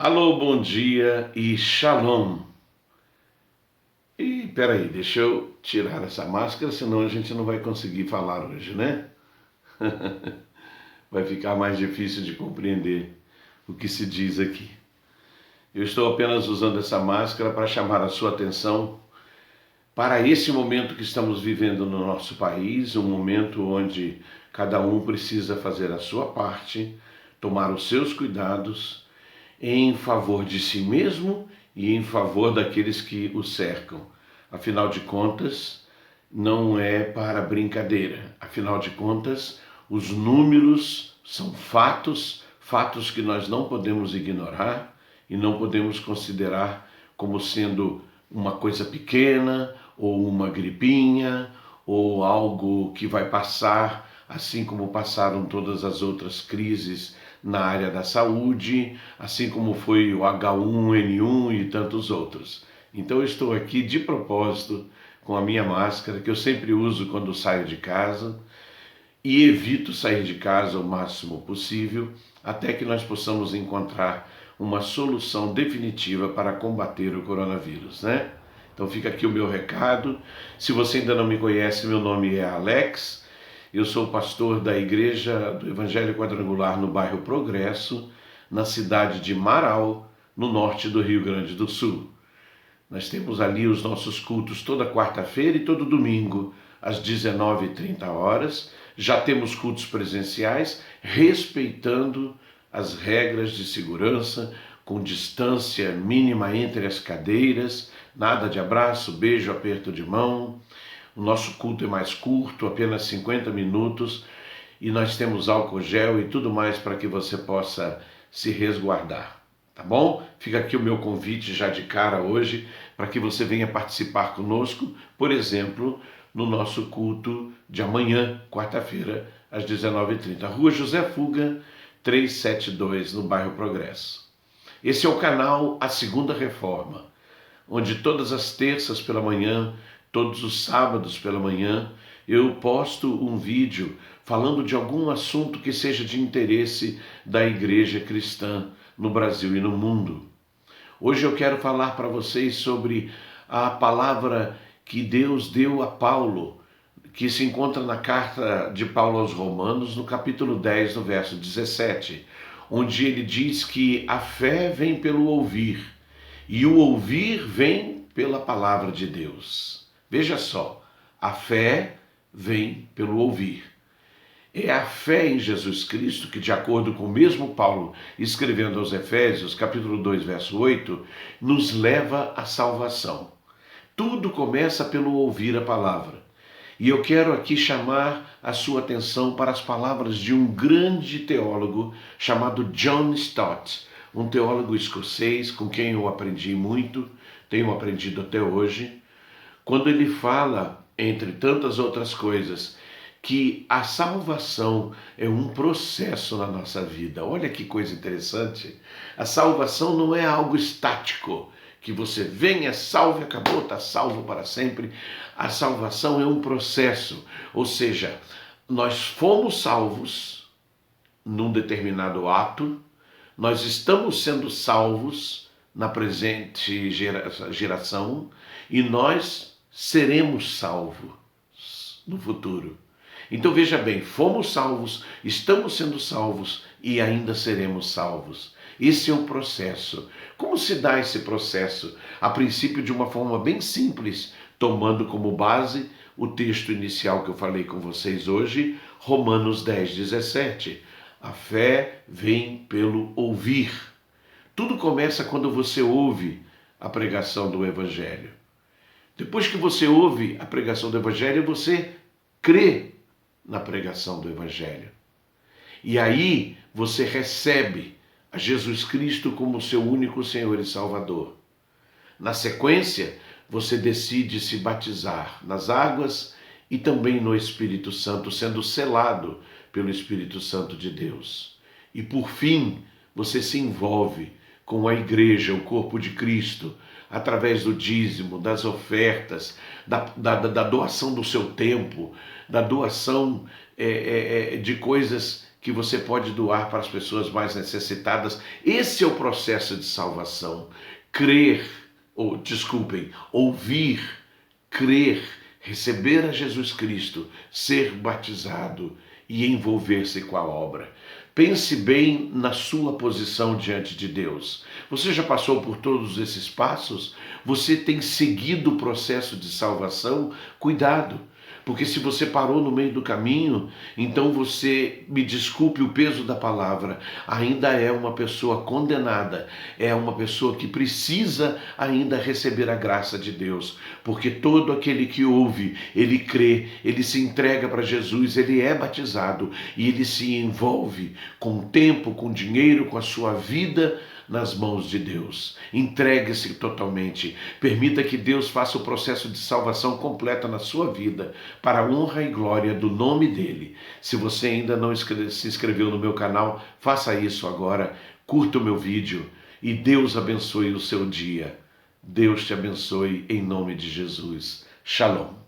Alô, bom dia e shalom. E peraí, deixa eu tirar essa máscara, senão a gente não vai conseguir falar hoje, né? Vai ficar mais difícil de compreender o que se diz aqui. Eu estou apenas usando essa máscara para chamar a sua atenção para esse momento que estamos vivendo no nosso país, um momento onde cada um precisa fazer a sua parte, tomar os seus cuidados em favor de si mesmo e em favor daqueles que o cercam. Afinal de contas, não é para brincadeira. Afinal de contas, os números são fatos, fatos que nós não podemos ignorar e não podemos considerar como sendo uma coisa pequena ou uma gripinha ou algo que vai passar, assim como passaram todas as outras crises na área da saúde, assim como foi o H1N1 e tantos outros. Então eu estou aqui de propósito com a minha máscara, que eu sempre uso quando saio de casa, e evito sair de casa o máximo possível, até que nós possamos encontrar uma solução definitiva para combater o coronavírus, né? Então fica aqui o meu recado. Se você ainda não me conhece, meu nome é Alex. Eu sou pastor da Igreja do Evangelho Quadrangular no bairro Progresso, na cidade de Marau, no norte do Rio Grande do Sul. Nós temos ali os nossos cultos toda quarta-feira e todo domingo, às 19h30. Já temos cultos presenciais, respeitando as regras de segurança, com distância mínima entre as cadeiras, nada de abraço, beijo, aperto de mão. O nosso culto é mais curto, apenas 50 minutos, e nós temos álcool gel e tudo mais para que você possa se resguardar. Tá bom? Fica aqui o meu convite já de cara hoje para que você venha participar conosco, por exemplo, no nosso culto de amanhã, quarta-feira, às 19h30. Rua José Fuga, 372, no bairro Progresso. Esse é o canal A Segunda Reforma, onde todas as terças pela manhã, todos os sábados pela manhã, eu posto um vídeo falando de algum assunto que seja de interesse da igreja cristã no Brasil e no mundo. Hoje eu quero falar para vocês sobre a palavra que Deus deu a Paulo, que se encontra na carta de Paulo aos Romanos, no capítulo 10, no verso 17, onde ele diz que a fé vem pelo ouvir, e o ouvir vem pela palavra de Deus. Veja só, a fé vem pelo ouvir. É a fé em Jesus Cristo que, de acordo com o mesmo Paulo, escrevendo aos Efésios, capítulo 2, verso 8, nos leva à salvação. Tudo começa pelo ouvir a palavra. E eu quero aqui chamar a sua atenção para as palavras de um grande teólogo chamado John Stott, um teólogo escocês com quem eu aprendi muito, tenho aprendido até hoje, quando ele fala, entre tantas outras coisas, que a salvação é um processo na nossa vida. Olha que coisa interessante. A salvação não é algo estático, que você venha, salve, acabou, está salvo para sempre. A salvação é um processo, ou seja, nós fomos salvos num determinado ato, nós estamos sendo salvos na presente geração e nós seremos salvos no futuro. Então veja bem, fomos salvos, estamos sendo salvos e ainda seremos salvos. Esse é o processo. Como se dá esse processo? A princípio de uma forma bem simples, tomando como base o texto inicial que eu falei com vocês hoje, Romanos 10, 17. A fé vem pelo ouvir. Tudo começa quando você ouve a pregação do Evangelho. Depois que você ouve a pregação do Evangelho, você crê na pregação do Evangelho. E aí você recebe a Jesus Cristo como seu único Senhor e Salvador. Na sequência, você decide se batizar nas águas e também no Espírito Santo, sendo selado pelo Espírito Santo de Deus. E por fim, você se envolve com a igreja, o corpo de Cristo, através do dízimo, das ofertas, da doação do seu tempo, da doação de coisas que você pode doar para as pessoas mais necessitadas. Esse é o processo de salvação. Crer, ou desculpem, ouvir, crer, receber a Jesus Cristo, ser batizado e envolver-se com a obra. Pense bem na sua posição diante de Deus. Você já passou por todos esses passos? Você tem seguido o processo de salvação? Cuidado, porque se você parou no meio do caminho, então você, me desculpe o peso da palavra, ainda é uma pessoa condenada, é uma pessoa que precisa ainda receber a graça de Deus, porque todo aquele que ouve, ele crê, ele se entrega para Jesus, ele é batizado e ele se envolve com tempo, com dinheiro, com a sua vida nas mãos de Deus. Entregue-se totalmente. Permita que Deus faça o processo de salvação completa na sua vida, para a honra e glória do nome dele. Se você ainda não se inscreveu no meu canal, faça isso agora. Curta o meu vídeo e Deus abençoe o seu dia. Deus te abençoe em nome de Jesus. Shalom.